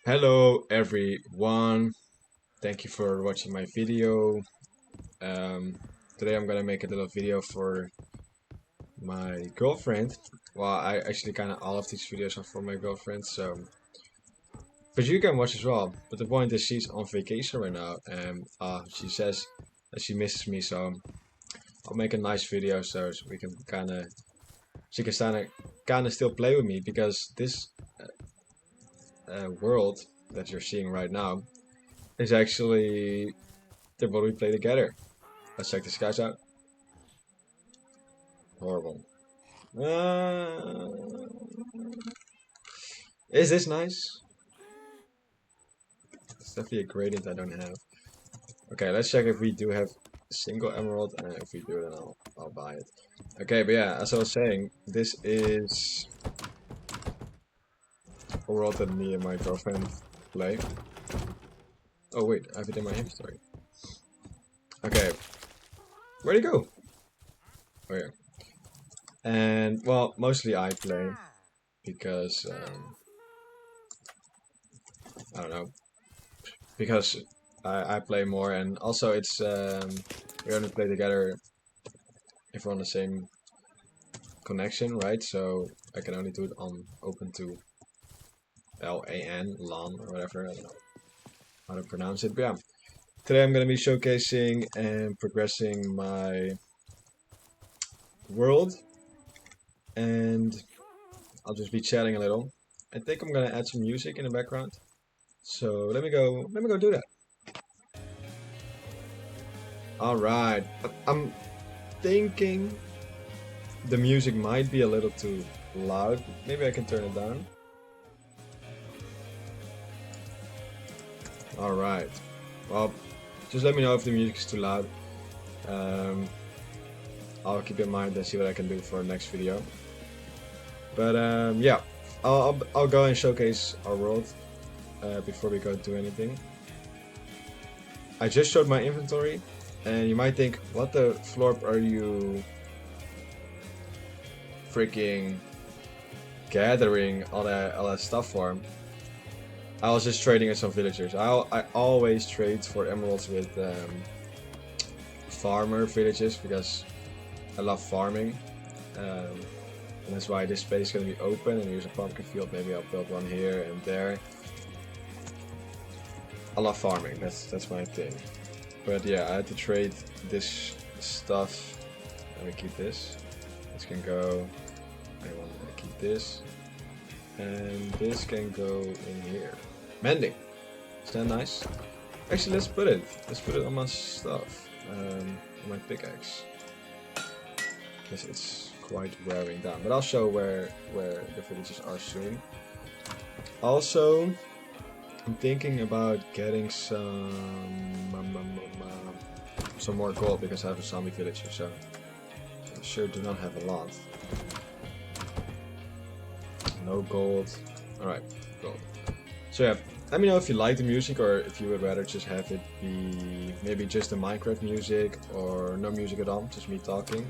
Hello everyone, thank you for watching my video. Um, Today I'm gonna make a little video for my girlfriend. Well, I actually kind of all of these videos are for my girlfriend, but you can watch as well. But the point is she's on vacation right now, and she says that she misses me, so I'll make a nice video so we can she can kind of still play with me because this world that you're seeing right now is actually the world we play together. Let's check this guys out. Horrible. Uh, is this nice? It's definitely a gradient I don't have. Okay, let's check if we do have a single emerald, and if we do, then I'll buy it. Okay, but yeah, as I was saying, this is a world that me and my girlfriend play. Oh wait, I have it in my inventory. Okay, where'd it go? Oh yeah. And well, mostly I play because I don't know, because I play more, and also it's we only play together if we're on the same connection, right? So I can only do it on open to LAN, LAN, or whatever. I don't know how to pronounce it. But yeah, today I'm going to be showcasing and progressing my world, and I'll just be chatting a little. I think I'm going to add some music in the background. So let me go do that. All right, I'm thinking the music might be a little too loud. Maybe I can turn it down. All right. Well, just let me know if the music is too loud. Um, I'll keep in mind and see what I can do for next video. But yeah, I'll go and showcase our world before we go do anything. I just showed my inventory, and you might think, what the florp are you freaking gathering all that stuff for? I was just trading with some villagers. I always trade for emeralds with farmer villages because I love farming. And that's why this space is going to be open, and here's a pumpkin field. Maybe I'll build one here and there. I love farming, that's my thing. But yeah, I had to trade this stuff. Let me keep this. This can go. I want to keep this. And this can go in here. Mending. Is that nice? Actually, let's put it on my stuff. On my pickaxe. Because it's quite wearing down. But I'll show where the villages are soon. Also, I'm thinking about getting some more gold because I have a zombie villager, so I sure do not have a lot. No gold. Alright, gold. So yeah, let me know if you like the music or if you would rather just have it be maybe just the Minecraft music or no music at all, just me talking.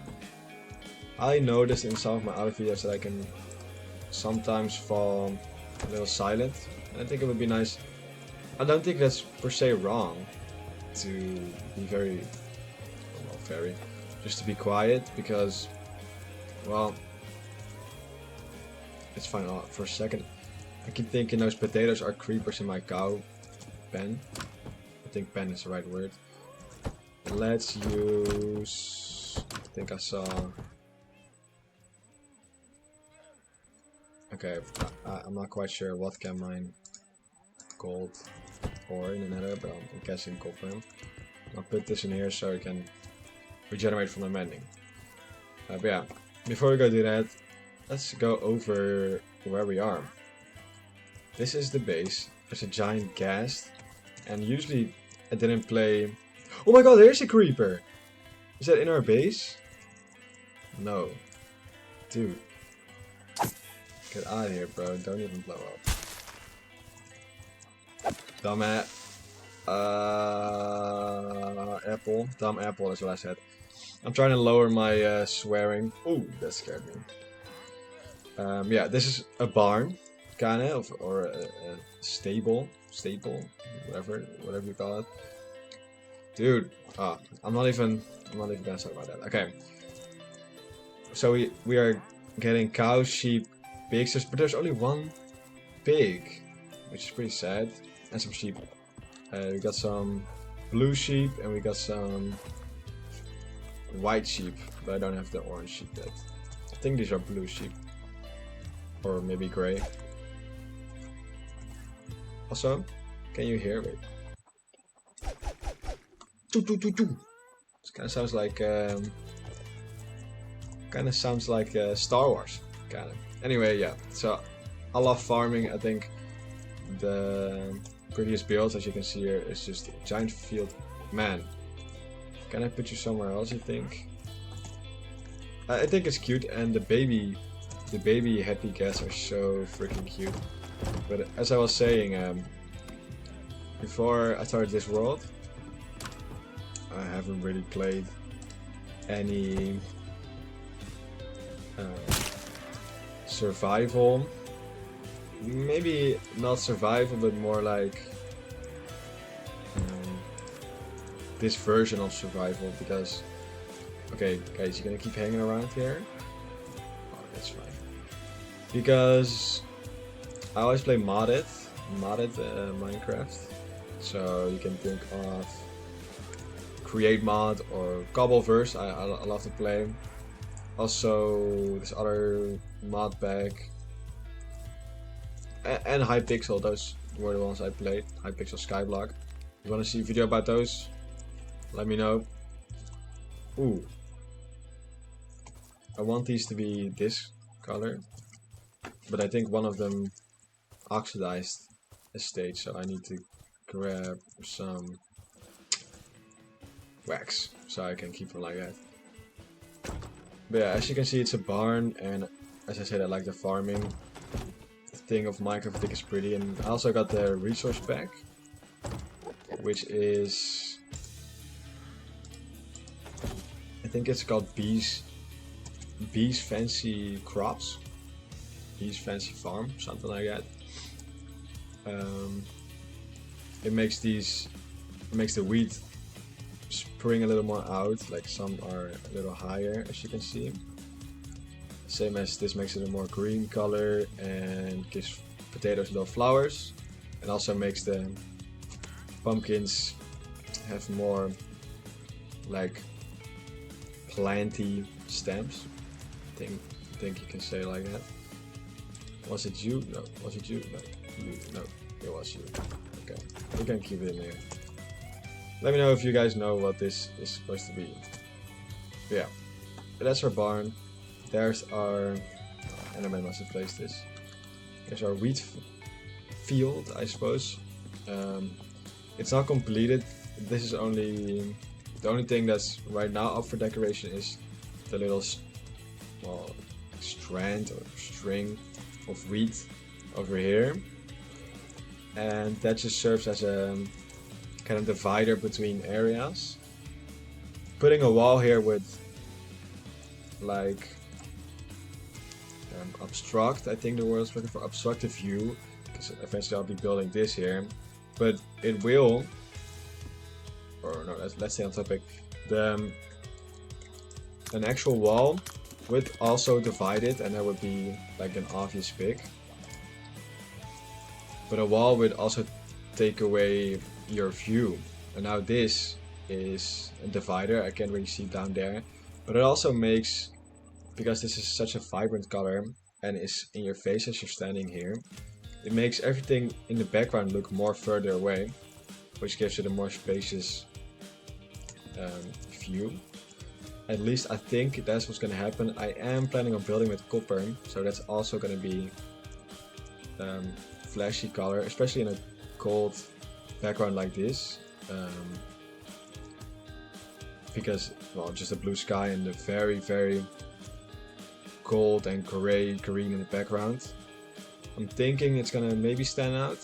I noticed in some of my other videos that I can sometimes fall a little silent, and I think it would be nice. I don't think that's per se wrong to be just to be quiet because, well, it's fine. For a second, I keep thinking those potatoes are creepers in my cow pen. I think pen is the right word. Let's use, I think I saw. Okay, I'm not quite sure what can mine gold ore in the nether, but I'm guessing copper. I'll put this in here so it can regenerate from the mending. But yeah, before we go do that, let's go over where we are. This is the base. There's a giant ghast, and usually I didn't play. Oh my god, there's a creeper! Is that in our base? No. Dude. Get out of here, bro. Don't even blow up. Dumbass. Apple. Dumb apple is what I said. I'm trying to lower my swearing. Ooh, that scared me. Yeah, this is a barn. kinda, or a staple, whatever you call it. Dude, I'm not even gonna talk about that. Okay. So we are getting cows, sheep, pigs, but there's only one pig, which is pretty sad, and some sheep. We got some blue sheep and we got some white sheep, but I don't have the orange sheep yet. I think these are blue sheep, or maybe gray. Also, can you hear me? This kind of sounds like Star Wars, kind of. Anyway, yeah. So I love farming. I think the prettiest build, as you can see here, is just a giant field. Man, can I put you somewhere else? You think? I think it's cute, and the baby happy cats are so freaking cute. But as I was saying, before I started this world, I haven't really played any survival. Maybe not survival, but more like this version of survival. Because, okay, guys, you're gonna keep hanging around here? Oh, that's fine. Because I always play modded Minecraft. So you can think of Create Mod or Cobbleverse. I love to play. Also, this other mod pack. And Hypixel, those were the ones I played. Hypixel Skyblock. You wanna see a video about those? Let me know. Ooh. I want these to be this color. But I think one of them oxidized a stage, so I need to grab some wax so I can keep them like that. But yeah, as you can see, it's a barn, and as I said, I like the farming thing of Minecraft. I think it's pretty, and I also got the resource pack, which is, I think it's called Bees Fancy Crops, Bees Fancy Farm, something like that. It makes the wheat spring a little more out, like some are a little higher, as you can see. Same as this makes it a more green color and gives potatoes little flowers, and also makes the pumpkins have more like planty stems. I think you can say it like that. Was it you? No. Was it you? No. You. No. It was you. Okay. We can keep it in there. Let me know if you guys know what this is supposed to be. But yeah. But that's our barn. There's our... Enderman must have placed this. There's our wheat field, I suppose. It's not completed. This is only... The only thing that's right now up for decoration is the little... well, strand or string of wheat over here. And that just serves as a kind of divider between areas. Putting a wall here would like obstruct, I think the word is looking for, obstruct the view, because eventually I'll be building this here, but it will, or no, let's stay on topic. An actual wall would also divide it, and that would be like an obvious pick. But a wall would also take away your view. And now this is a divider, I can't really see down there. But it also makes, because this is such a vibrant color and is in your face as you're standing here, it makes everything in the background look more further away, which gives it a more spacious view. At least I think that's what's gonna happen. I am planning on building with copper, so that's also gonna be flashy color, especially in a cold background like this, because, well, just a blue sky and the very, very cold and gray green in the background. I'm thinking it's gonna maybe stand out.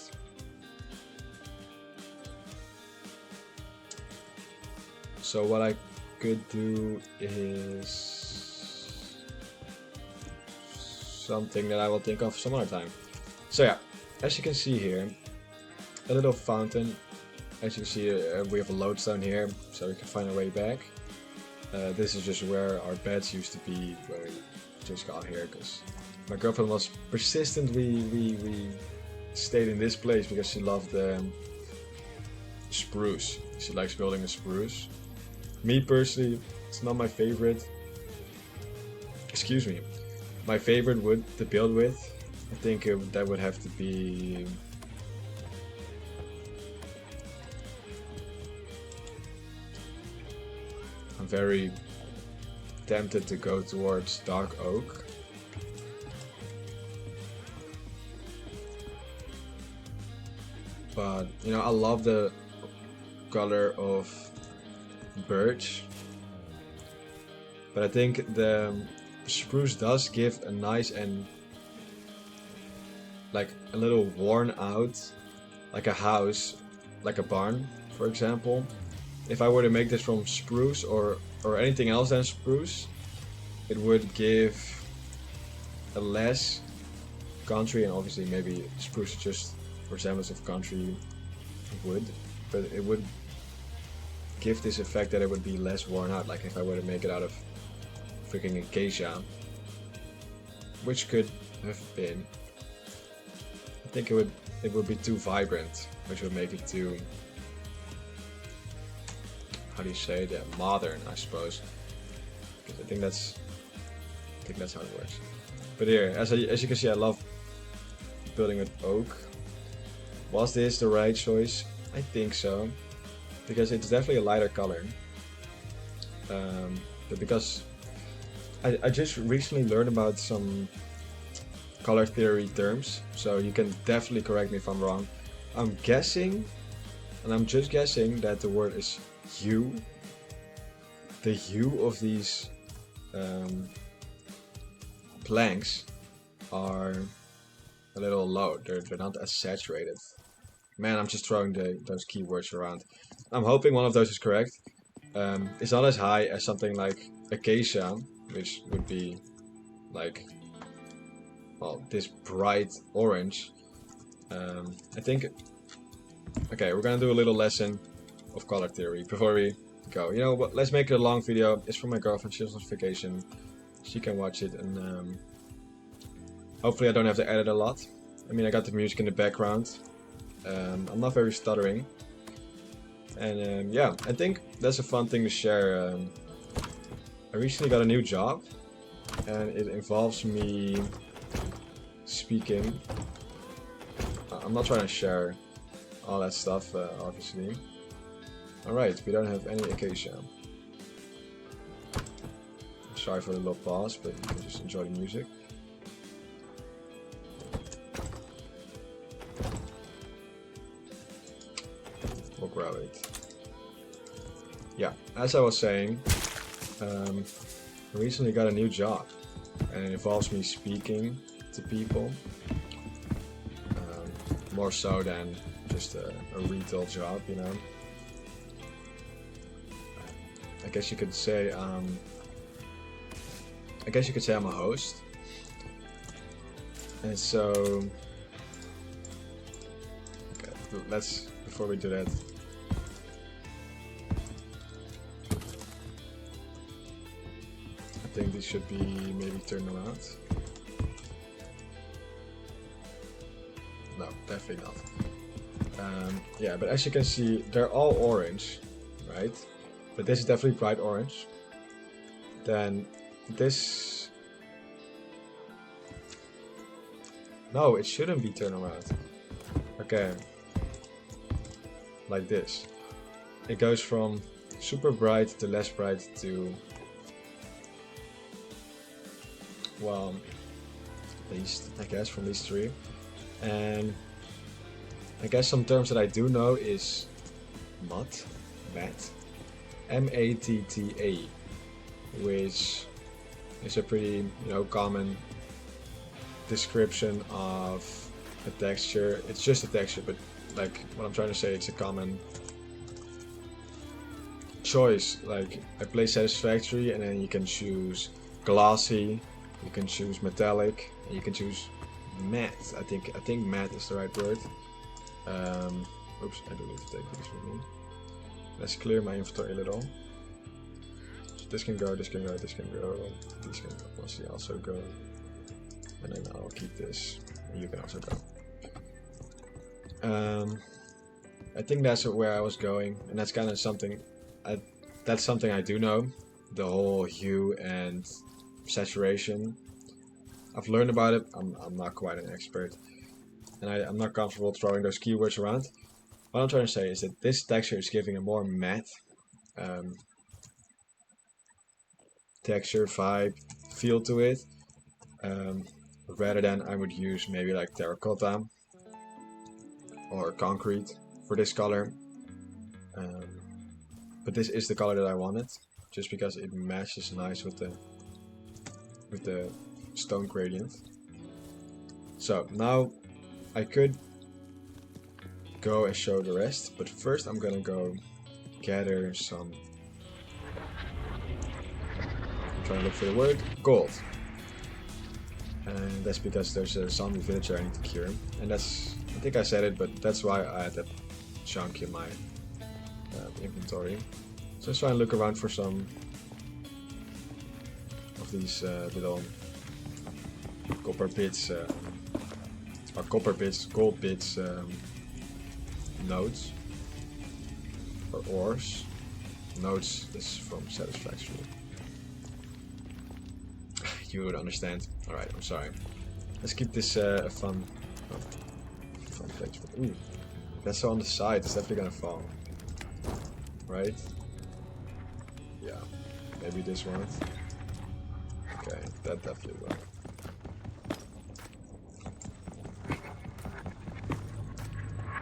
So what I could do is something that I will think of some other time. So yeah, as you can see here, a little fountain. As you can see, we have a lodestone here, so we can find our way back. This is just where our beds used to be when we just got here, because my girlfriend was persistently we stayed in this place because she loved spruce. She likes building a spruce. Me personally, it's not my favorite. Excuse me. My favorite wood to build with, I think that would have to be... I'm very tempted to go towards dark oak. But, you know, I love the color of birch. But I think the spruce does give a nice and like a little worn out, like a house, like a barn, for example. If I were to make this from spruce or anything else than spruce, it would give a less country, and obviously maybe spruce is just resemblance of country wood, but it would give this effect that it would be less worn out, like if I were to make it out of freaking acacia, which could have been. I think it would be too vibrant, which would make it too, how do you say it? Yeah, modern, I suppose. Because I think that's how it works. But here, as you can see, I love building with oak. Was this the right choice? I think so, because it's definitely a lighter color. But because I just recently learned about some color theory terms, so you can definitely correct me if I'm wrong. I'm guessing, and I'm just guessing, that the word is hue. The hue of these planks are a little low. They're not as saturated. Man, I'm just throwing those keywords around. I'm hoping one of those is correct. It's not as high as something like acacia, which would be like, well, this bright orange. I think... Okay, we're gonna do a little lesson of color theory before we go. You know what, let's make it a long video. It's from my girlfriend, she's on vacation. She can watch it, and hopefully I don't have to edit a lot. I mean, I got the music in the background. I'm not very stuttering. And yeah, I think that's a fun thing to share. I recently got a new job, and it involves me speaking. I'm not trying to share all that stuff, obviously. Alright, we don't have any acacia. Sorry for the little pause, but you can just enjoy the music. We'll grab it. Yeah, as I was saying, I recently got a new job, and it involves me speaking to people. More so than just a retail job, you know. I guess you could say I'm a host. And so, okay, before we do that, I think these should be maybe turned around. No, definitely not. Yeah, but as you can see, they're all orange, right? But this is definitely bright orange. Then this... No, it shouldn't be turned around. Okay. Like this. It goes from super bright to less bright to... well, at least, I guess, from these three. And I guess some terms that I do know is matte, M-A-T-T-A, which is a pretty, you know, common description of a texture. It's just a texture, but like what I'm trying to say, it's a common choice. Like I play satisfactory, and then you can choose glossy, you can choose metallic, and you can choose matte. I think matte is the right word. Oops, I do need to take these with me. Let's clear my inventory a little. So this can go, this can go, this can go. These can obviously also go. And then I'll keep this. And you can also go. I think that's where I was going, and that's kind of something. That's something I do know. The whole hue and saturation. I've learned about it. I'm not quite an expert, and I'm not comfortable throwing those keywords around. What I'm trying to say is that this texture is giving a more matte texture, vibe, feel to it, rather than I would use maybe like terracotta or concrete for this color. But this is the color that I wanted, just because it matches nice with the stone gradient. So now I could go and show the rest, but first I'm gonna go gather some. I'm trying to look for the word gold, and that's because there's a zombie villager I need to cure, and that's, I think I said it, but that's why I had that chunk in my inventory. So let's try and look around for some of these little copper bits, or copper bits, gold bits, nodes, or ores. Nodes is from satisfactory. You would understand. Alright, I'm sorry. Let's keep this a fun place. Ooh, that's on the side. It's definitely gonna fall. Right? Yeah. Maybe this one. Okay, that definitely will.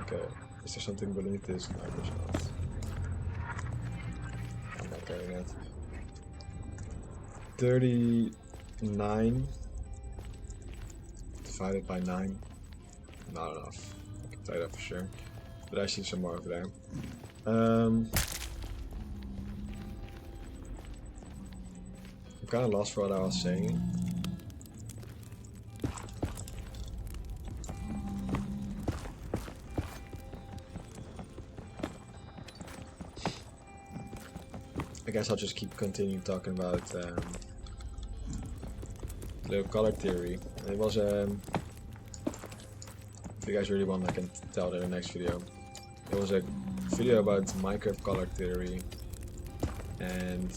Okay. Is there something beneath this? No, there's not. I'm not getting it. 39 divided by 9. Not enough. I can tell you that for sure. But I see some more over there. I'm kind of lost for what I was saying. I guess I'll just keep continuing talking about little color theory. It was if you guys really want, I can tell that in the next video. It was a video about Minecraft color theory, and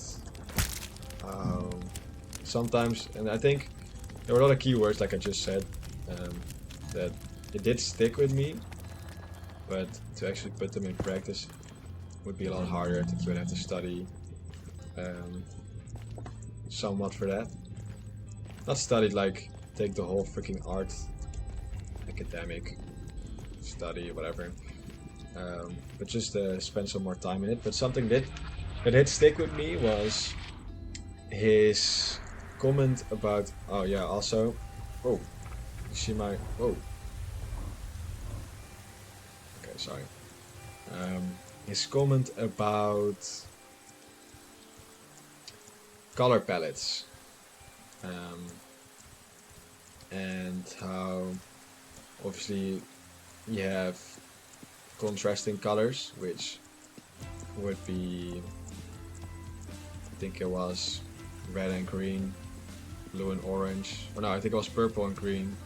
sometimes, and I think there were a lot of keywords, like I just said, that it did stick with me, but to actually put them in practice would be a lot harder. I think you would have to study somewhat for that. Not studied like take the whole freaking art academic study, whatever, but just spend some more time in it. But something that did stick with me was his comment about, oh yeah, also, oh, you see my, oh, okay, sorry, his comment about color palettes, and how obviously you have contrasting colors, which would be, I think it was red and green, blue and orange, or no, I think it was purple and green,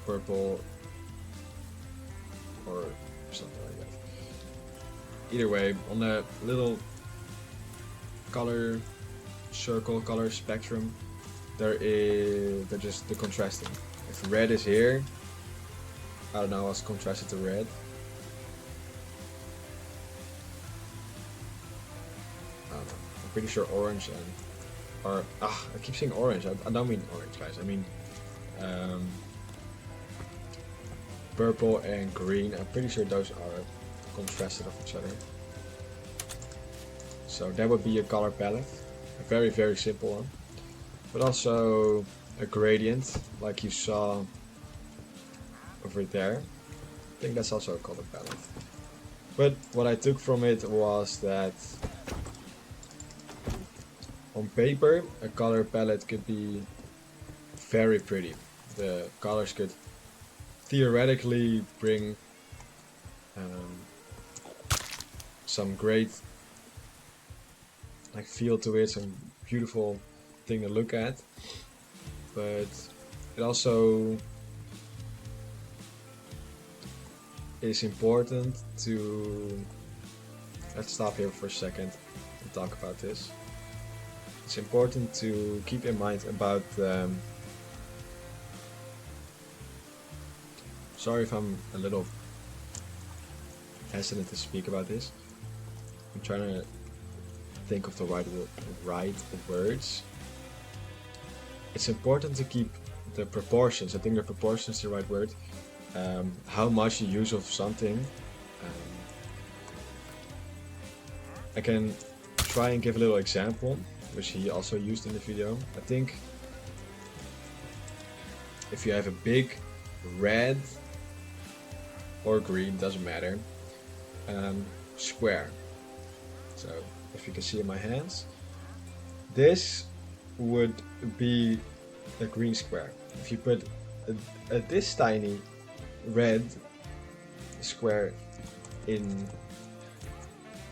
purple, or something like that. Either way, on the little color circle, color spectrum, they're just the contrasting. If red is here, I don't know, I was contrasted to red. I don't know. I'm pretty sure orange and, or I keep saying orange. I don't mean orange, guys. I mean purple and green. I'm pretty sure those are contrasted of each other. So that would be a color palette, a very, very simple one, but also a gradient like you saw over there. I think that's also a color palette. But what I took from it was that on paper a color palette could be very pretty. The colors could theoretically bring some great like feel to it, some beautiful thing to look at, but it also is important to, let's stop here for a second and talk about this. It's important to keep in mind about sorry if I'm a little hesitant to speak about this. I'm trying to think of the right words. It's important to keep the proportions. I think the proportions is the right word. How much you use of something. I can try and give a little example, which he also used in the video. I think if you have a big red or green, doesn't matter, square. So if you can see in my hands, this would be a green square. If you put this tiny red square in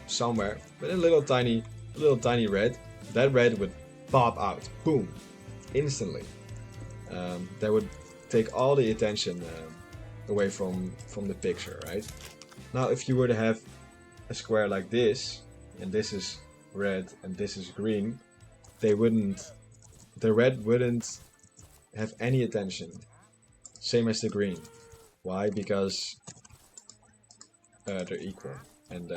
somewhere with a little tiny red, that red would pop out, boom, instantly. That would take all the attention away from the picture, right? Now if you were to have a square like this, and this is red and this is green, the red wouldn't have any attention. Same as the green. Why? Because they're equal, and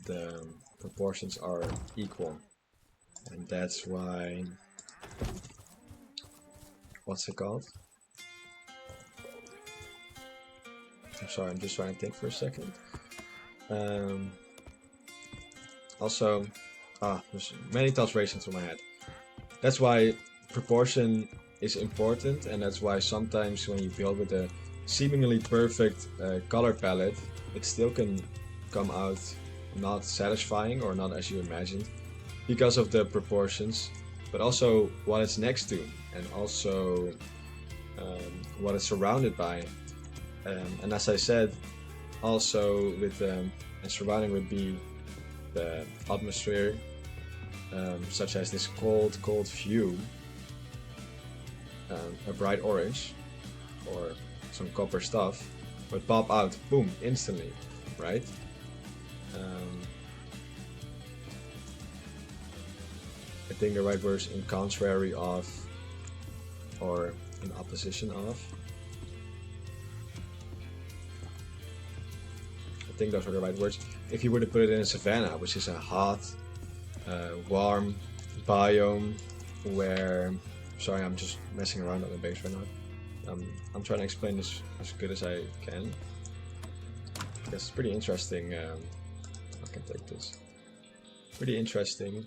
the proportions are equal, and that's why, what's it called? I'm sorry, I'm just trying to think for a second. Also, there's many thoughts racing through my head. That's why proportion is important, and that's why sometimes when you build with a seemingly perfect color palette, it still can come out not satisfying or not as you imagined because of the proportions, but also what it's next to, and also what it's surrounded by. And as I said, also with and surrounding would be the atmosphere, such as this cold view, a bright orange or some copper stuff would pop out, boom, instantly, right? I think the right word is in contrary of, or in opposition of. I think those are the right words. If you were to put it in a savanna, which is a hot, warm biome where, sorry, I'm just messing around on the base right now. I'm trying to explain this as good as I can, because it's pretty interesting. I can take this. Pretty interesting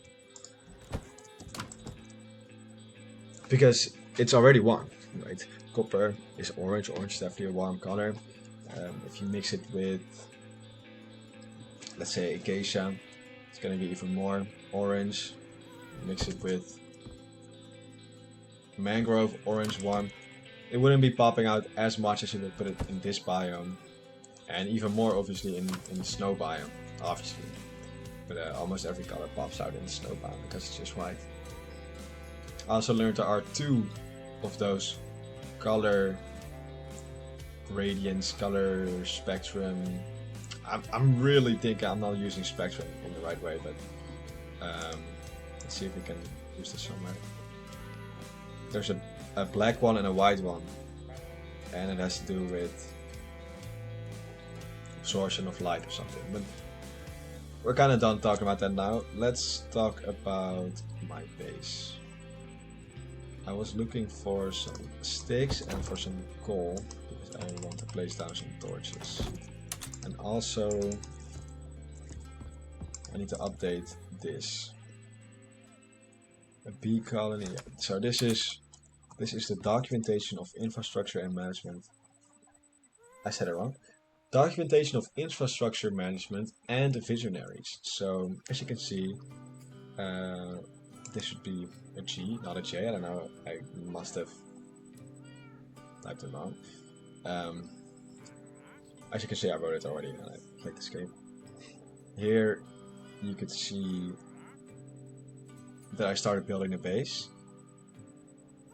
because it's already warm, right? Copper is orange. Orange is definitely a warm color. If you mix it with, let's say, acacia, it's gonna be even more orange. Mix it with mangrove, orange, warm. It wouldn't be popping out as much as you would put it in this biome, and even more obviously in the snow biome, obviously. But almost every color pops out in the snow biome because it's just white. I also learned there are two of those color gradients, color spectrum. I'm really thinking I'm not using spectrum in the right way, but let's see if we can use this somewhere. There's a black one and a white one, and it has to do with absorption of light or something, but we're kind of done talking about that now. Let's talk about my base. I was looking for some sticks and for some coal because I want to place down some torches, and also I need to update this. A bee colony. So this is the documentation of infrastructure and management. I said it wrong. Documentation of infrastructure management and visionaries. So as you can see, This should be a G, not a J. I don't know. I must have typed it wrong. As you can see, I wrote it already and I clicked escape. Here you could see that I started building a base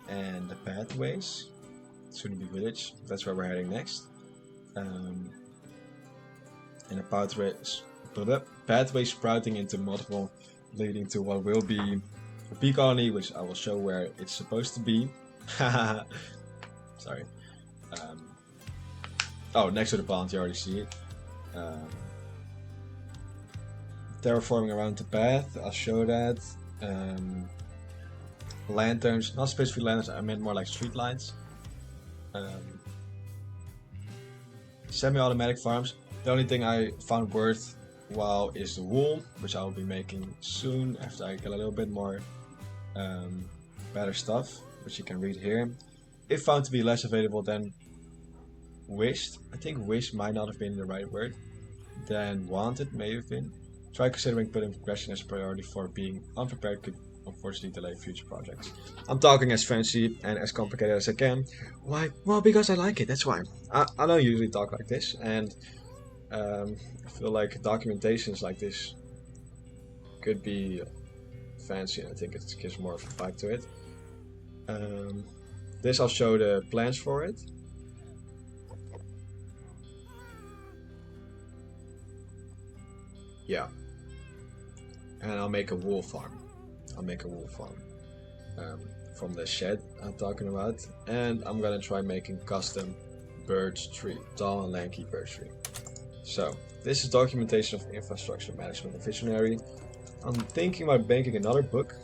and the pathways. Tsunami Village, that's where we're heading next. And a pathway sprouting into multiple, leading to what will be a bee colony, which I will show where it's supposed to be. Sorry. Oh, next to the pond, you already see it. Terraforming around the path, I'll show that. Lanterns, not specifically lanterns, I meant more like street lights. Semi-automatic farms. The only thing I found worthwhile is the wool, which I will be making soon after I get a little bit more better stuff, which you can read here. If found to be less available than wished, I think wished might not have been the right word, then wanted may have been. Try considering putting progression as a priority, for being unprepared could unfortunately delay future projects. I'm talking as fancy and as complicated as I can. Why? Well, because I like it, that's why. I don't usually talk like this, and I feel like documentations like this could be fancy, and I think it gives more of a vibe to it. This I'll show the plans for it. Yeah. And I'll make a wool farm. From the shed I'm talking about. And I'm gonna try making custom birch tree. Tall and lanky birch tree. So, this is documentation of infrastructure management and visionary. I'm thinking about making another book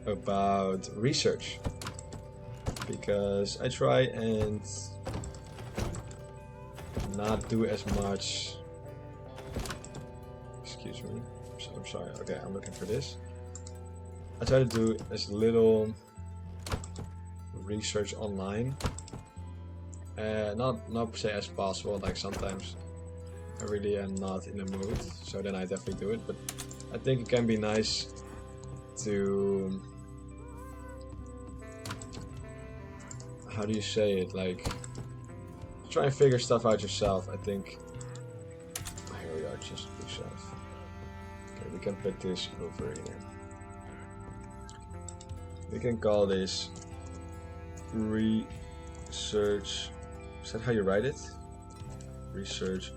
about research. Because I try and not do as much. Excuse me. I'm sorry. Okay, I'm looking for this. I try to do as little research online. Not per se as possible. Like sometimes I really am not in the mood, so then I definitely do it. But I think it can be nice to, how do you say it? Like, try and figure stuff out yourself. I think. Here we are, just yourself. Okay, we can put this over here. We can call this research. Is that how you write it? Research.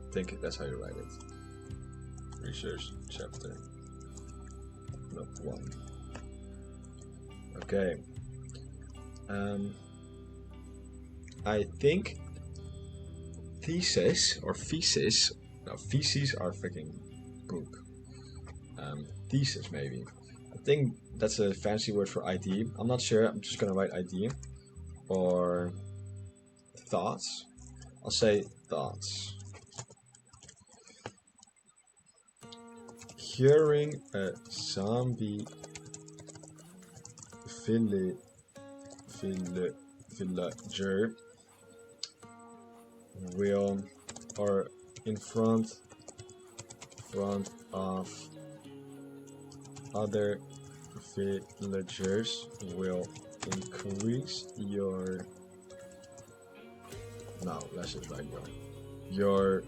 I think that's how you write it. Research chapter. Not 1. Okay. I think thesis or feces. No, feces are freaking poop. Thesis maybe. I think that's a fancy word for ID. I'm not sure. I'm just gonna write ID or thoughts. I'll say thoughts. Curing a zombie villager will, or in front of other villagers will increase your, no, let's just write your,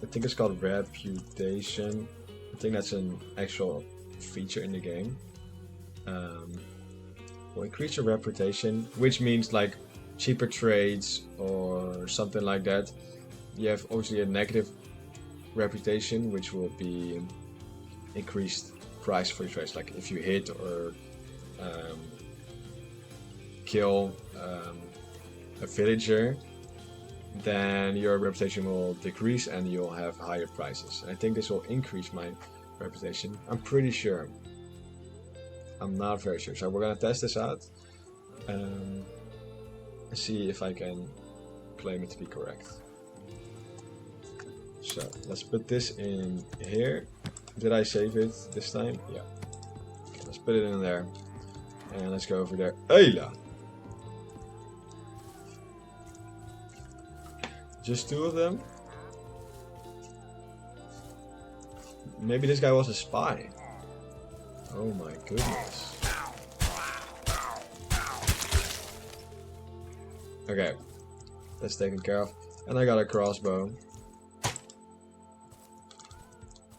I think it's called reputation. I think that's an actual feature in the game. Will increase your reputation, which means like cheaper trades or something like that. You have obviously a negative reputation, which will be increased price for your trades. Like if you hit or kill a villager, then your reputation will decrease and you'll have higher prices. And I think this will increase my reputation. I'm pretty sure. I'm not very sure. So we're gonna test this out and see if I can claim it to be correct. So let's put this in here. Did I save it this time? Yeah. Okay, let's put it in there. And let's go over there. Ayla! Just 2 of them? maybe this guy was a spy. Oh my goodness. Okay, that's taken care of. And I got a crossbow.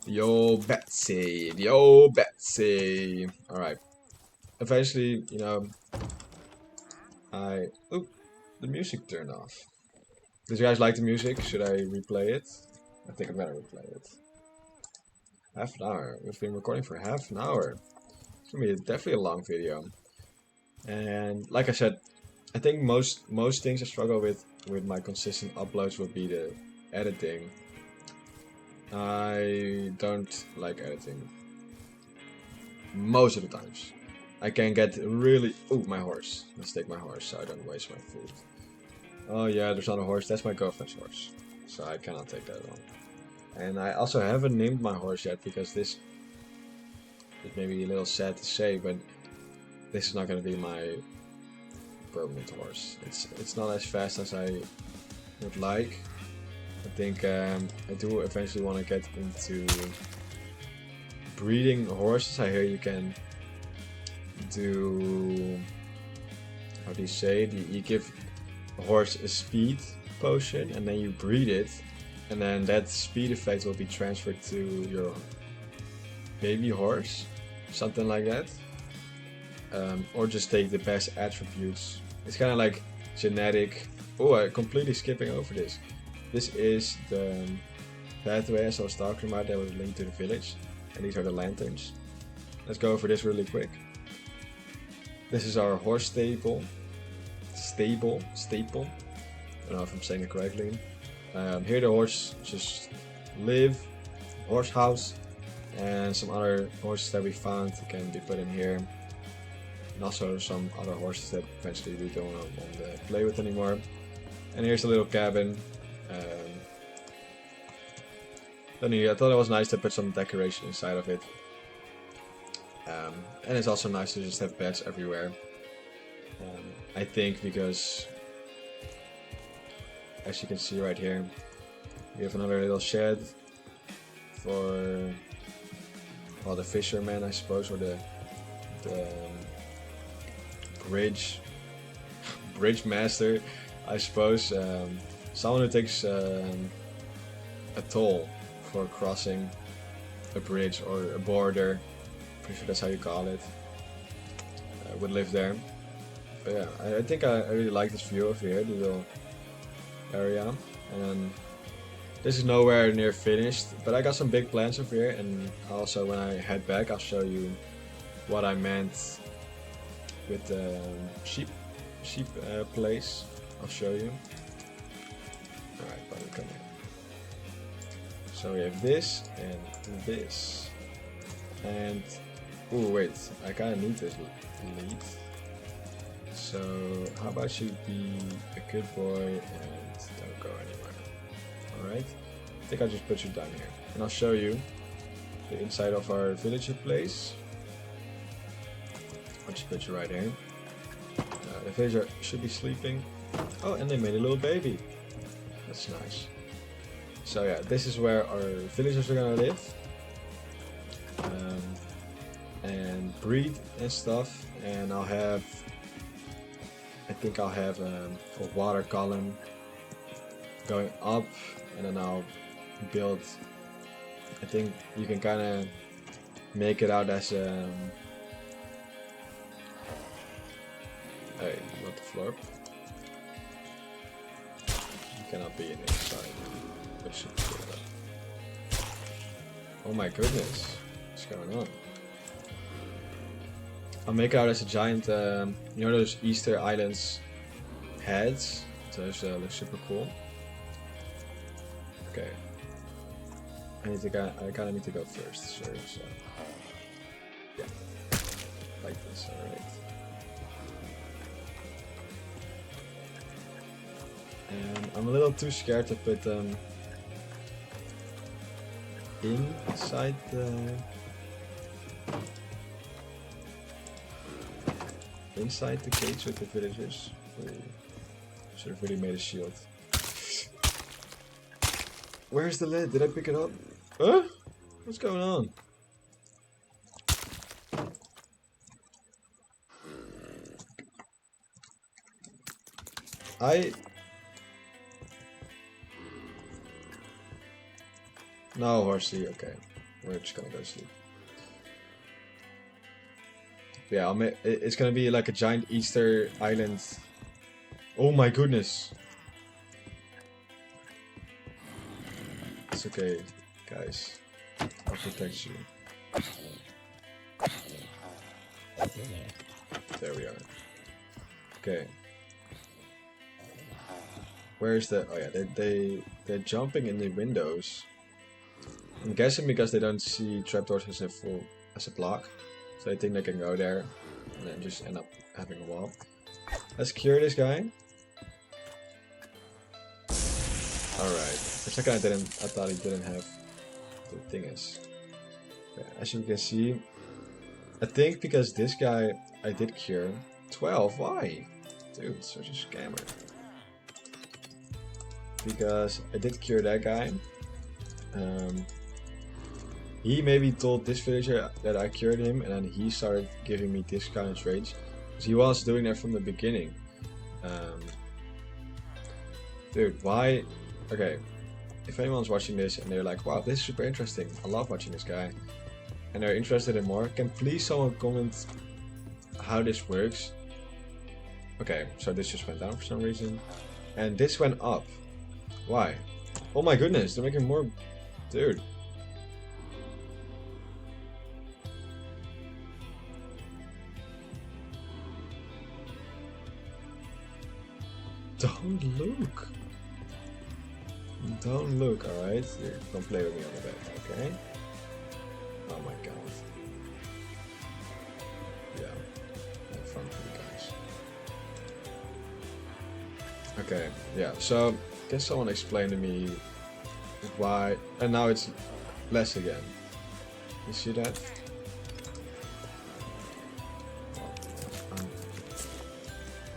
Yo, Betsy. Yo, Betsy. Alright. Eventually, you know, Oop, the music turned off. Did you guys like the music? Should I replay it? I think I'm gonna replay it. Half an hour. We've been recording for half an hour. It's gonna be definitely a long video. And like I said, I think most things I struggle with my consistent uploads would be the editing. I don't like editing. Most of the times. I can get really... Ooh, my horse. Let's take my horse so I don't waste my food. Oh yeah, there's not a horse. That's my girlfriend's horse. So I cannot take that on. And I also haven't named my horse yet because this... It may be a little sad to say, but this is not going to be my permanent horse. It's not as fast as I would like. I think I do eventually want to get into breeding horses. I hear you can do, how do you say it? You give a horse a speed potion and then you breed it, and then that speed effect will be transferred to your baby horse, something like that. Or just take the best attributes. It's kind of like genetic. Oh, I'm completely skipping over this. This is the pathway as I was talking about that was linked to the village. And these are the lanterns. Let's go over this really quick. This is our horse stable. Staple. I don't know if I'm saying it correctly. Here the horse just live. Horse house. And some other horses that we found can be put in here. And also some other horses that eventually we don't want to play with anymore. And here's a little cabin. I thought it was nice to put some decoration inside of it. And it's also nice to just have beds everywhere. I think because, as you can see right here, we have another little shed for, well, the fisherman, I suppose, or the bridge master, I suppose. Someone who takes a toll for crossing a bridge or a border. Pretty sure that's how you call it. Would live there. But yeah, I think I really like this view over here, the little area. And this is nowhere near finished, but I got some big plans over here. And also when I head back, I'll show you what I meant with the sheep place. I'll show you. Alright, buddy, come here. So we have this and this. And oh wait, I kinda need this lead. So how about you be a good boy and don't go anywhere. Alright? I think I'll just put you down here. And I'll show you the inside of our villager place. I'll just put you right here. The villager should be sleeping. Oh, and they made a little baby. That's nice. So yeah, this is where our villagers are gonna live. And breed and stuff. And I'll have, I think I'll have a water column going up, and then I'll build, I think you can kind of make it out as a, hey, not the floor. You cannot be in inside. But should do that. Oh my goodness, what's going on? I'll make it out as a giant, you know those Easter Islands heads? Those look super cool. Okay. I kinda need to go first, sure, so. Yeah. Like this, alright. And I'm a little too scared to put them inside the cage with the villagers. Should have really made a shield. Where's the lid? Did I pick it up? Huh? What's going on? No, horsey, okay. We're just gonna go to sleep. Yeah, it's gonna be like a giant Easter island. Oh my goodness. It's okay, guys. I'll protect you. There we are. Okay. Where's the... Oh yeah, they're jumping in the windows. I'm guessing because they don't see trapdoors as a block. So they think they can go there and then just end up having a wall. Let's cure this guy. Alright. For a second I thought he didn't have the thing is. Yeah, as you can see, I think because this guy I did cure. 12, why? Dude, such a scammer. Because I did cure that guy. He maybe told this villager that I cured him, and then he started giving me discounted trades. Because he was doing that from the beginning. Dude, why? Okay, if anyone's watching this and they're like, wow, this is super interesting, I love watching this guy, and they're interested in more, can please someone comment how this works? Okay, so this just went down for some reason. And this went up. Why? Oh my goodness, they're making more... Dude. Don't look. Don't look, alright? Don't play with me on the bed, okay? Oh my god. Yeah. Have fun for you guys. Okay, yeah, so can someone explain to me why... And now it's less again. You see that?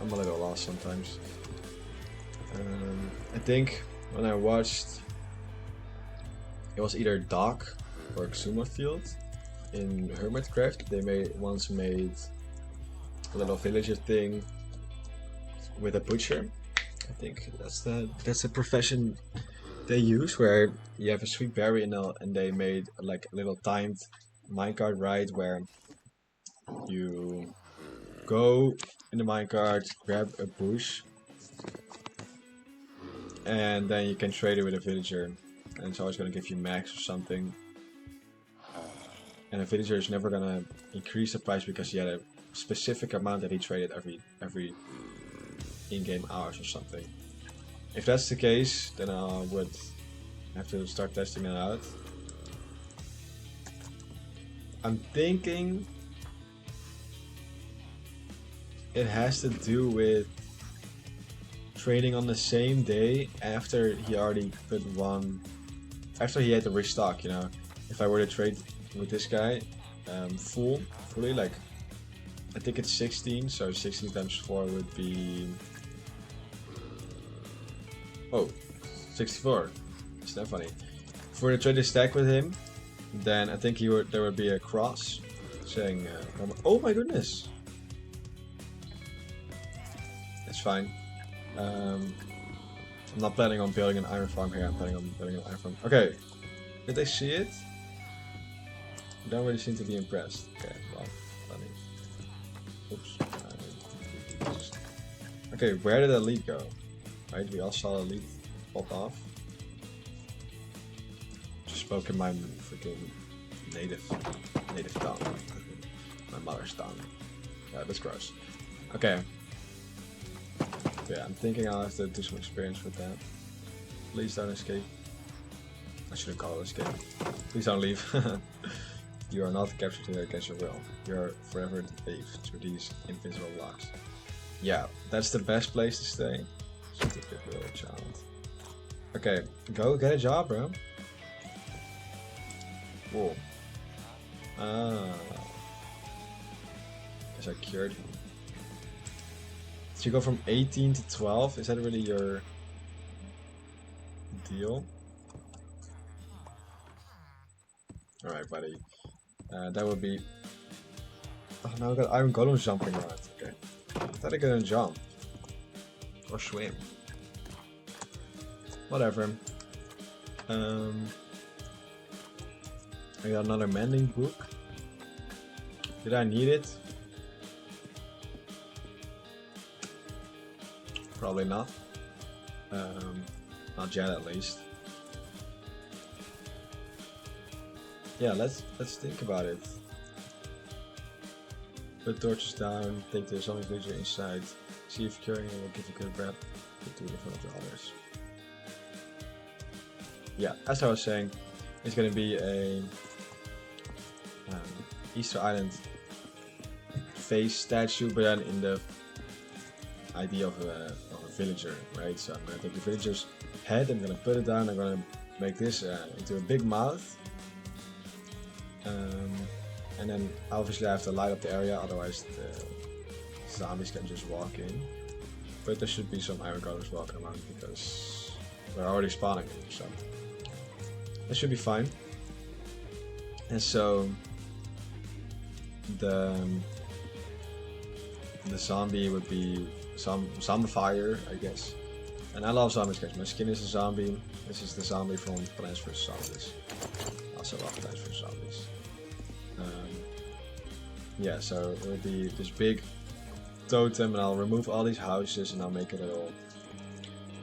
I'm a little lost sometimes. I think when I watched, it was either Doc or Xuma Field in Hermitcraft. They once made a little villager thing with a butcher. I think that's the profession they use, where you have a sweet berry and they made like a little timed minecart ride where you go in the minecart, grab a bush, and then you can trade it with a villager, and it's always going to give you max or something. And a villager is never going to increase the price because he had a specific amount that he traded every in-game hours or something. If that's the case, then I would have to start testing it out. I'm thinking it has to do with trading on the same day after he already put one, after he had to restock, you know. If I were to trade with this guy fully, like, I think it's 16, so 16 times 4 would be, oh, 64. It's not funny. If we were to trade a stack with him, then I think there would be a cross saying, oh my goodness. That's fine. I'm not planning on building an iron farm here, I'm planning on building an iron farm. Okay, did they see it? They don't really seem to be impressed. Okay, well, funny. Oops. Okay, where did that lead go? Right, we all saw a lead pop off. Just spoke in my freaking native tongue. My mother's tongue. Yeah, that's gross. Okay. Yeah, I'm thinking I'll have to do some experience with that. Please don't escape. I shouldn't call it escape. Please don't leave. You are not captured here against your will. You are forever enslaved to these invisible blocks. Yeah, that's the best place to stay. Stupid little child. Okay, go get a job, bro. Whoa. Ah. Guess I cured him. So you go from 18 to 12? Is that really your deal? Alright, buddy. That would be... Oh, now I got Iron Golem jumping on it. Okay. I thought I couldn't jump. Or swim. Whatever. I got another mending book. Did I need it? Probably not. Not yet, at least. Yeah, let's think about it. Put torches down, take the zombie villager inside, see if curing it will give you good rep, put two in front of the others. Yeah, as I was saying, it's gonna be a Easter Island face statue, but then in the idea of a villager, right? So I'm gonna take the villager's head, I'm gonna put it down, I'm gonna make this into a big mouth. And then obviously I have to light up the area, otherwise the zombies can just walk in. But there should be some iron golems walking around because they're already spawning here, so that should be fine. And so the zombie would be some zombifier, I guess. And I love zombies guys. My skin is a zombie. This is the zombie from Plants vs Zombies. Also love Plants vs Zombies. Yeah, so it will be this big totem, and I'll remove all these houses and I'll make a little,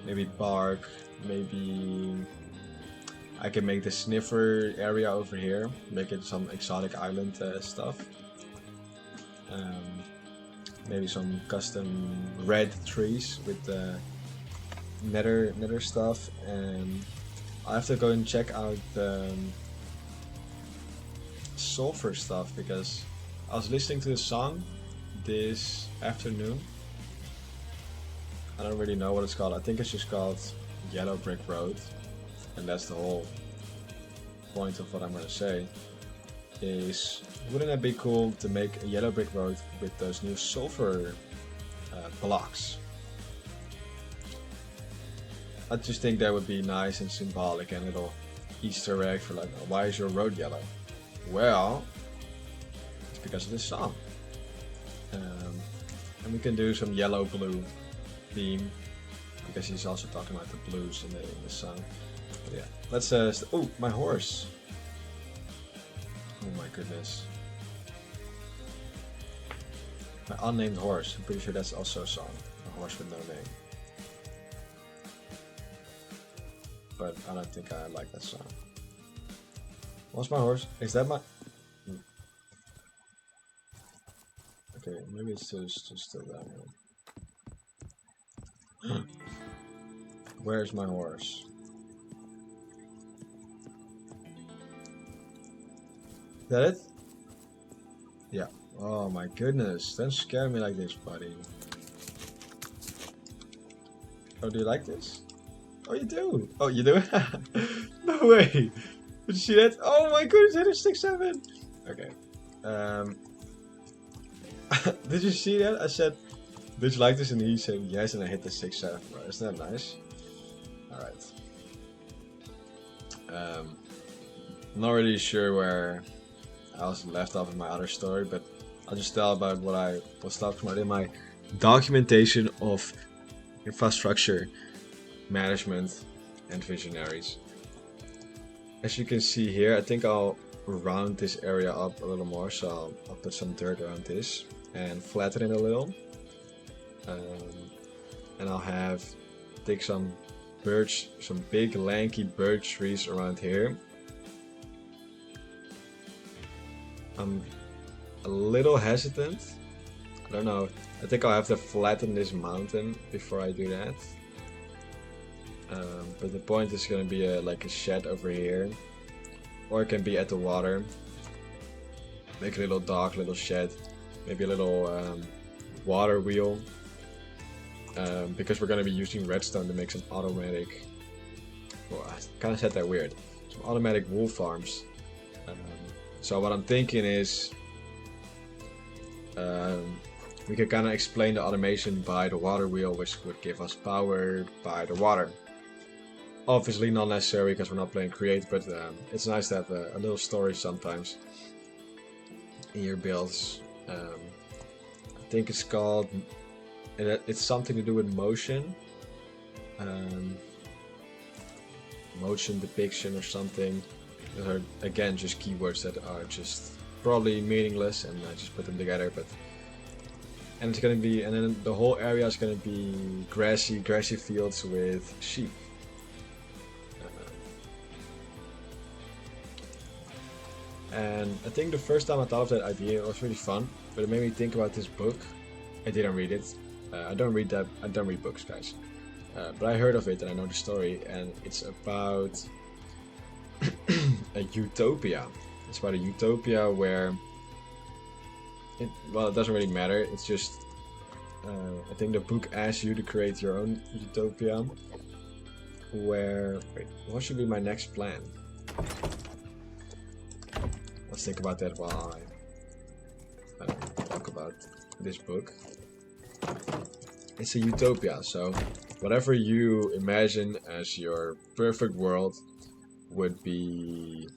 maybe park, maybe I can make the sniffer area over here, make it some exotic island stuff. Maybe some custom red trees with the nether stuff, and I have to go and check out the sulfur stuff because I was listening to the song this afternoon. I don't really know what it's called. I think it's just called Yellow Brick Road, and that's the whole point of what I'm gonna say. Is wouldn't it be cool to make a yellow brick road with those new sulfur blocks? I just think that would be nice and symbolic and a little Easter egg for like, why is your road yellow? Well, it's because of this song. And we can do some yellow-blue theme because he's also talking about the blues in the song. But yeah, let's oh, my horse. Oh my goodness. My unnamed horse. I'm pretty sure that's also a song. A horse with no name. But I don't think I like that song. What's my horse? Is that my... Okay, maybe it's just still down here. Where's my horse? Is that it? Yeah. Oh my goodness. Don't scare me like this, buddy. Oh, do you like this? Oh, you do? Oh, you do? No way! Did you see that? Oh my goodness, that is 6-7! Okay. Did you see that? I said, did you like this? And he said yes, and I hit the 6-7, bro. Isn't that nice? Alright. I'm not really sure where I was left off in my other story, but I'll just tell about what I was talking about in my documentation of infrastructure management and visionaries. As you can see here, I think I'll round this area up a little more, so I'll put some dirt around this and flatten it a little. And I'll take some birch, some big lanky birch trees around here. I'm a little hesitant. I don't know. I think I'll have to flatten this mountain before I do that. But the point is going to be like a shed over here, or it can be at the water. Make a little dock, little shed, maybe a little water wheel. Because we're going to be using redstone to make some automatic. Well, I kind of said that weird. Some automatic wool farms. So what I'm thinking is, we could kind of explain the automation by the water wheel, which would give us power by the water. Obviously not necessary because we're not playing create, but it's nice to have a little story sometimes in your builds. I think it's called, it's something to do with motion. Motion depiction or something. Those are again just keywords that are just probably meaningless, and I just put them together. But and it's gonna be, and then the whole area is gonna be grassy fields with sheep. And I think the first time I thought of that idea, it was really fun, but it made me think about this book. I didn't read it. I don't read books, guys. But I heard of it and I know the story, and it's about a utopia. It's about a utopia where it doesn't really matter. It's just I think the book asks you to create your own utopia. Where what should be my next plan? Let's think about that while I talk about this book. It's a utopia, so whatever you imagine as your perfect world would be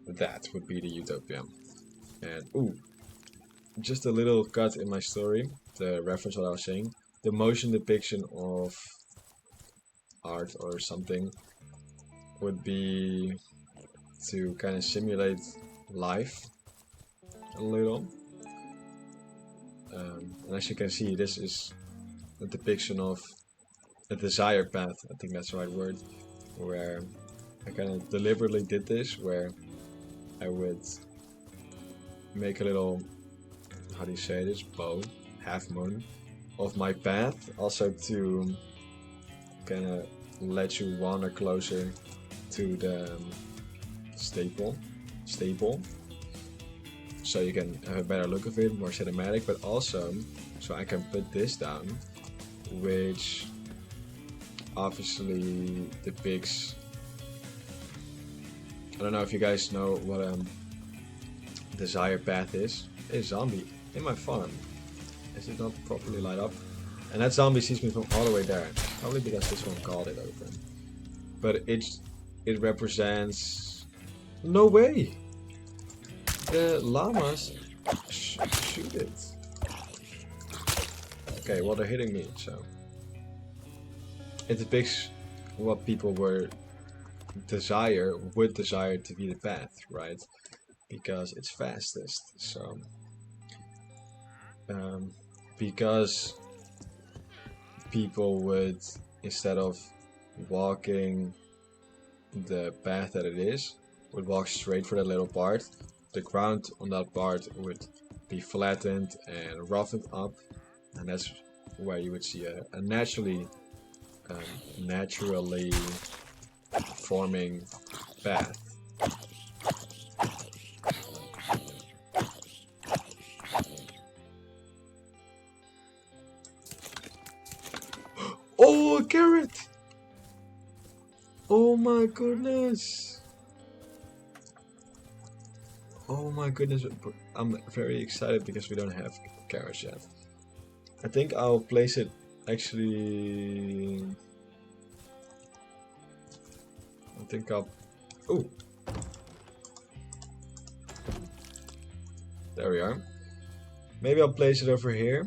the utopia. And ooh, just a little cut in my story to reference what I was saying. The motion depiction of art or something would be to kind of simulate life a little. And as you can see, this is a depiction of a desired path. I think that's the right word. Where I kind of deliberately did this, where I would make a little, how do you say this, bow, half moon, of my path, also to kind of let you wander closer to the stable, so you can have a better look of it, more cinematic, but also so I can put this down, which obviously depicts, I don't know if you guys know what desire path is. A zombie in my farm. Is it not properly light up? And that zombie sees me from all the way there, probably because this one called it open. But it represents, no way, the llamas shoot it. Okay, well, they're hitting me, so it depicts what people would desire to be the path, right? Because it's fastest. So because people would, instead of walking the path that it is, would walk straight for that little part. The ground on that part would be flattened and roughened up, and that's where you would see a naturally forming path. Oh, a carrot! Oh my goodness! Oh my goodness, I'm very excited because we don't have carrots yet. I think I'll place it actually. I think I'll. Ooh! There we are. Maybe I'll place it over here.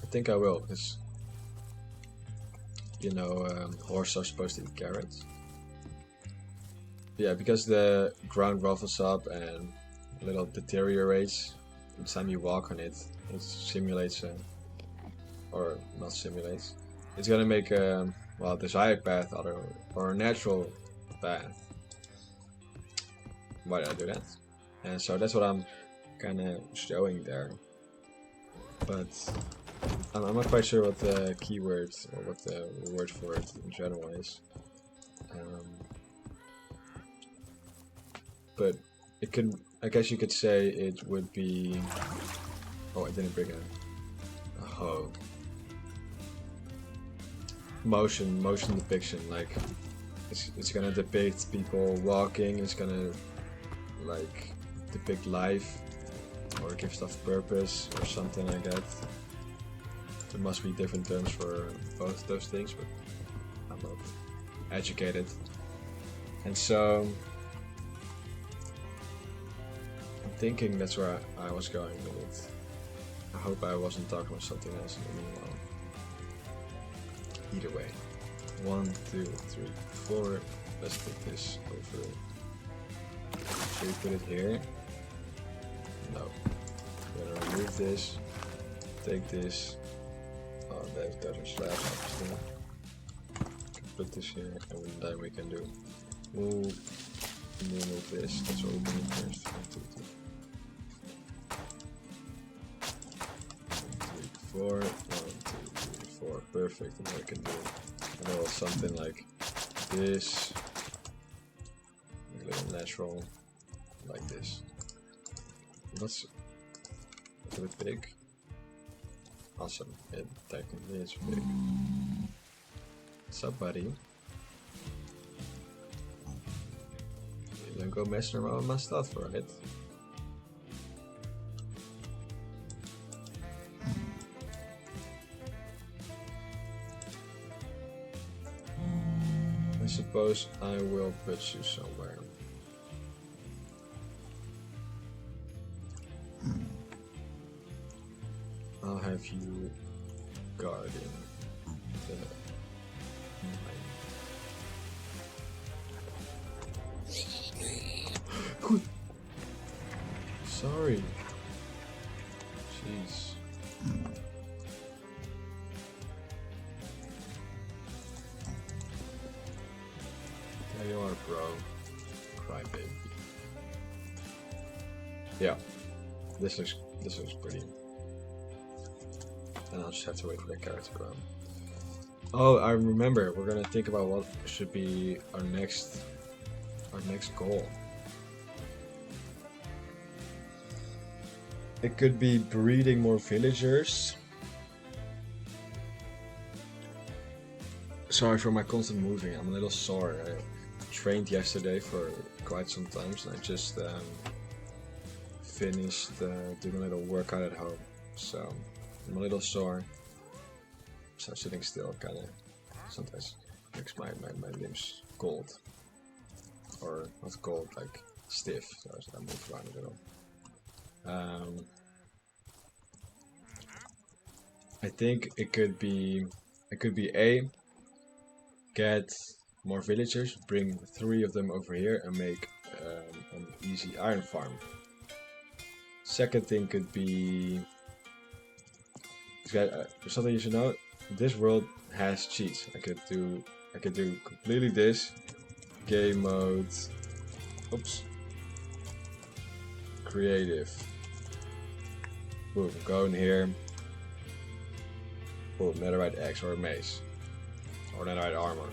I think I will, because you know, horses are supposed to eat carrots. Yeah, because the ground ruffles up and a little deteriorates each time you walk on it. It simulates, or not simulates. It's gonna make a desired path or a natural path. Why did I do that? And so that's what I'm kind of showing there. But I'm not quite sure what the keyword or what the word for it in general is. But it could, I guess you could say it would be. Oh, I didn't bring a hoe. Motion depiction, like it's gonna depict people walking. It's gonna like depict life or give stuff purpose or something like that. There must be different terms for both of those things, but I'm not educated. And so I'm thinking that's where I was going with it. I hope I wasn't talking about something else in the meanwhile. Either way. 1, 2, 3, 4. Let's put this over. Should we put it here? No. We're gonna remove this. Take this. Oh, those are slabs, obviously. Put this here, and then we can do move this. That's what we're doing first. 1, 2, 3. 1, 2, 4. 1, 2, 3, 4. Perfect. And then we can do a little something like this. A little natural, like this. That's a bit big. Awesome. It technically is big. What's up, buddy? You don't go messing around with my stuff, right? I suppose I will put you somewhere. I'll have you guarding the mine. Sorry. Jeez. There you are, bro. Crybaby. Yeah. This looks pretty. And I'll just have to wait for the carrot to grow. Oh, I remember. We're gonna think about what should be our next goal. It could be breeding more villagers. Sorry for my constant moving. I'm a little sore. I trained yesterday for quite some time, and I just finished doing a little workout at home. So I'm a little sore, so sitting still kind of sometimes makes my limbs cold, or not cold, like stiff. So I move around a little. I think it could be A, get more villagers, bring 3 of them over here, and make an easy iron farm. Second thing could be. Something you should know, this world has cheats. I could do completely this. Game mode. Oops. Creative. Boom, go in here. Boom, netherite axe or a mace. Or netherite armor.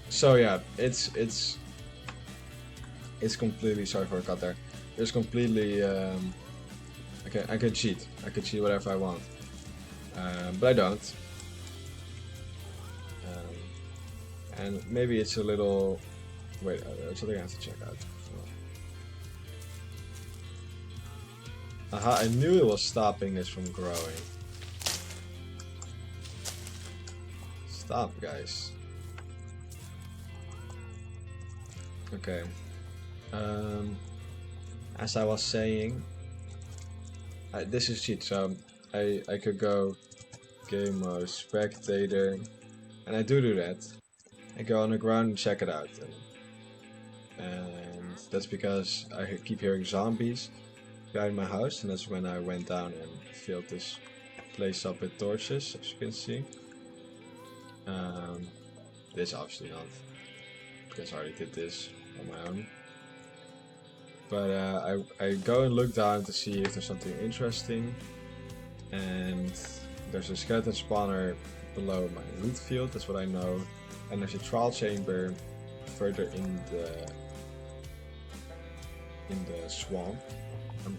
So yeah, it's completely, sorry for a cut there. It's completely I can cheat. I can cheat whatever I want. But I don't. And maybe it's a little. Wait, there's something I have to check out. Aha, I knew it was stopping this from growing. Stop, guys. Okay. As I was saying, this is cheat, so I could go game mode, spectator, and I do that. I go on the ground and check it out, and that's because I keep hearing zombies behind my house, and that's when I went down and filled this place up with torches, as you can see. This obviously not, because I already did this on my own. But I go and look down to see if there's something interesting, and there's a skeleton spawner below my loot field, that's what I know, and there's a trial chamber further in the swamp. I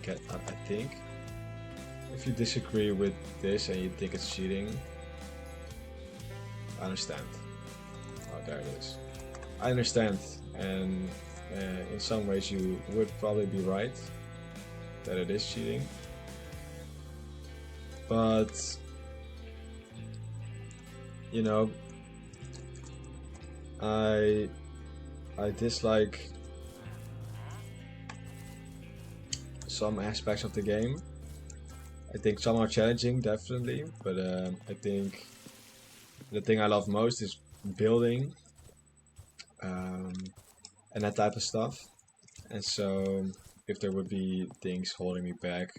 think. If you disagree with this and you think it's cheating, I understand. Oh, there it is. I understand, and in some ways you would probably be right that it is cheating. But you know, I dislike some aspects of the game. I think some are challenging, definitely, but I think the thing I love most is building um, and that type of stuff. And so, if there would be things holding me back,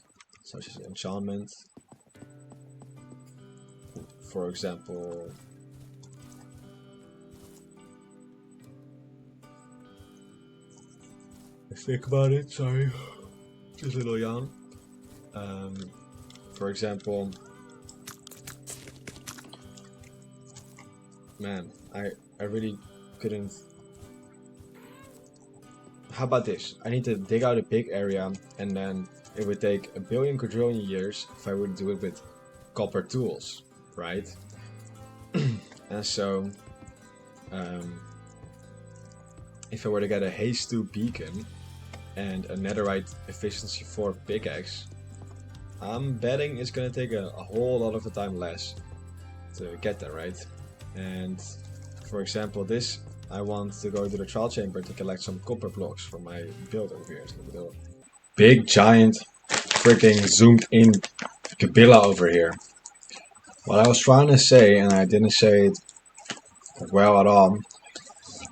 such as enchantment, for example, think about it, sorry, just a little yawn. For example, man, I really couldn't. How about this? I need to dig out a big area, and then it would take a billion quadrillion years if I would do it with copper tools, right? And so, um, if I were to get a haste 2 beacon and a netherite efficiency 4 pickaxe, I'm betting it's gonna take a whole lot of the time less to get there, right? And for example, this, I want to go to the trial chamber to collect some copper blocks for my build over here. So big giant freaking zoomed in Kabila over here. What I was trying to say, and I didn't say it well at all,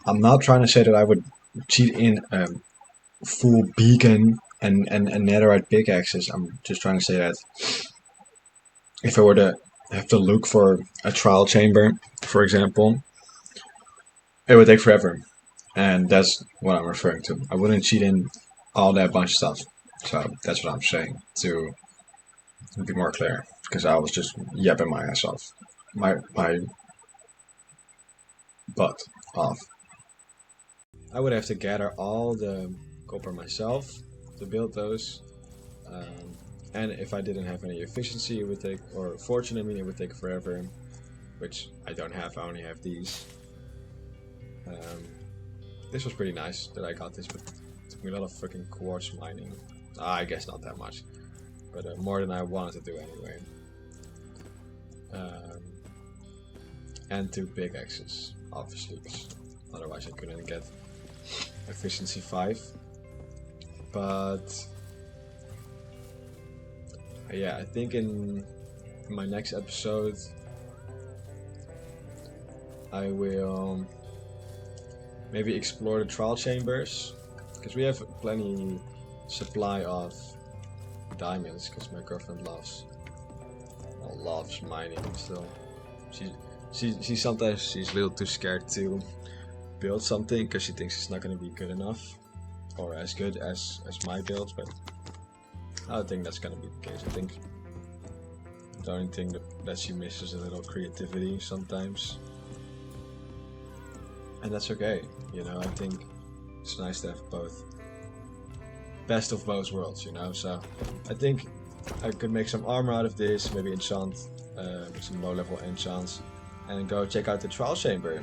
I'm not trying to say that I would cheat in full beacon and netherite pickaxes. I'm just trying to say that if I were to have to look for a trial chamber, for example, it would take forever. And that's what I'm referring to. I wouldn't cheat in all that bunch of stuff. So that's what I'm saying, to be more clear. Because I was just yapping my ass off. My butt off. I would have to gather all the copper myself to build those. And if I didn't have any efficiency, it would take, or fortune, I mean, it would take forever. Which I don't have, I only have these. This was pretty nice that I got this, but it took me a lot of freaking quartz mining. I guess not that much, but more than I wanted to do anyway. And 2 pickaxes, obviously, because otherwise I couldn't get efficiency 5. But yeah, I think in my next episode I will maybe explore the trial chambers, because we have plenty supply of diamonds, because my girlfriend loves mining still. She sometimes she's a little too scared to build something because she thinks it's not going to be good enough or as good as my builds, but I don't think that's going to be the case. I think the only thing that she misses a little creativity sometimes. And that's okay, you know. I think it's nice to have both. Best of both worlds, you know. So I think I could make some armor out of this, maybe enchant some low-level enchants, and go check out the trial chamber.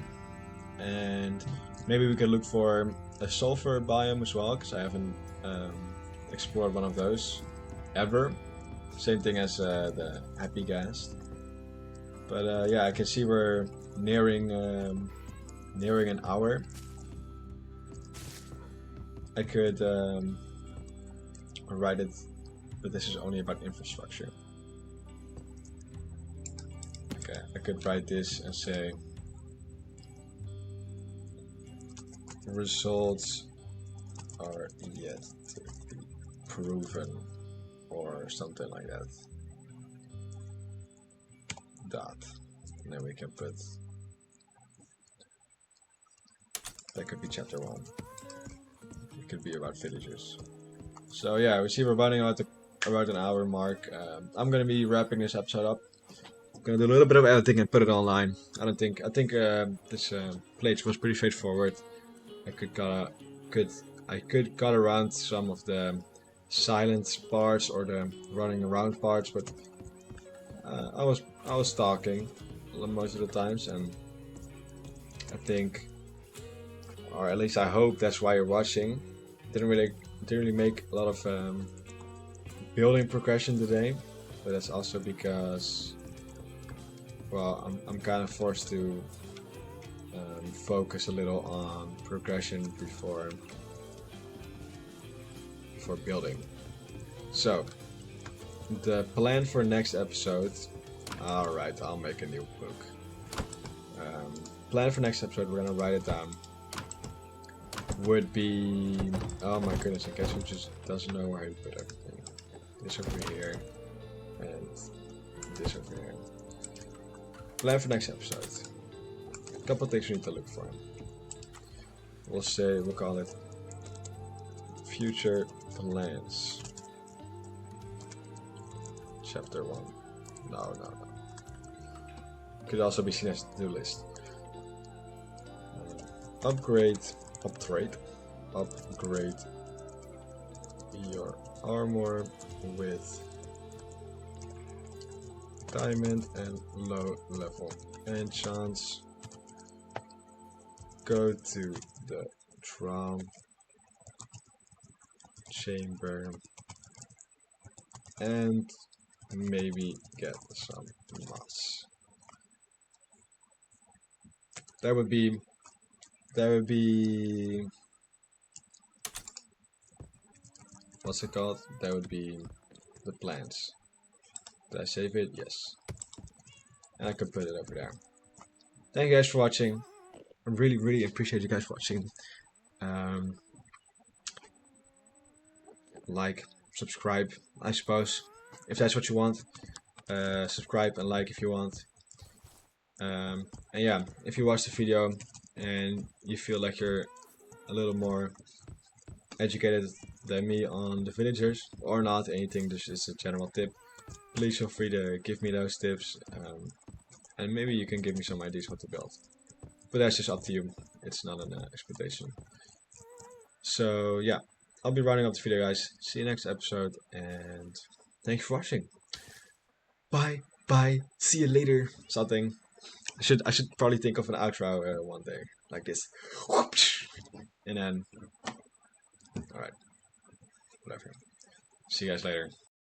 And maybe we could look for a sulfur biome as well, because I haven't explored one of those ever. Same thing as the happy gas. But yeah, I can see we're nearing an hour. I could write it, but this is only about infrastructure. Okay, I could write this and say results are yet to be proven, or something like that. Dot. And then we can put, that could be chapter 1. It could be about villagers. So yeah, we see we're running about an hour mark. I'm gonna be wrapping this episode up. I'm gonna do a little bit of editing and put it online. I think this playthrough was pretty straightforward. I could cut around some of the silent parts or the running around parts, but I was talking most of the times, and I think, or at least I hope that's why you're watching. Didn't really make a lot of building progression today, but that's also because well, I'm kind of forced to focus a little on progression before building. So, the plan for next episode. Alright, I'll make a new book. Plan for next episode, we're gonna write it down. Would be. Oh my goodness, I guess we just doesn't know where to put everything. This over here, and this over here. Plan for next episode. A couple of things we need to look for. We'll call it Future Plans. Chapter 1. No. Could also be seen as to-do list. Upgrade your armor with diamond and low level enchants. Go to the Traum chamber and maybe get some moss. That would be what's it called? That would be the plans. Did I save it? Yes. And I could put it over there. Thank you guys for watching. I really appreciate you guys watching. Like, subscribe, I suppose, if that's what you want. Subscribe and like if you want. And yeah, if you watch the video and you feel like you're a little more educated than me on the villagers, or not, anything, this is a general tip, please feel free to give me those tips, and maybe you can give me some ideas what to build. But that's just up to you, it's not an expectation. So yeah, I'll be rounding up the video, guys. See you next episode, and thank you for watching. Bye, see you later, something. I should probably think of an outro one day, like this. And then, alright, whatever. See you guys later.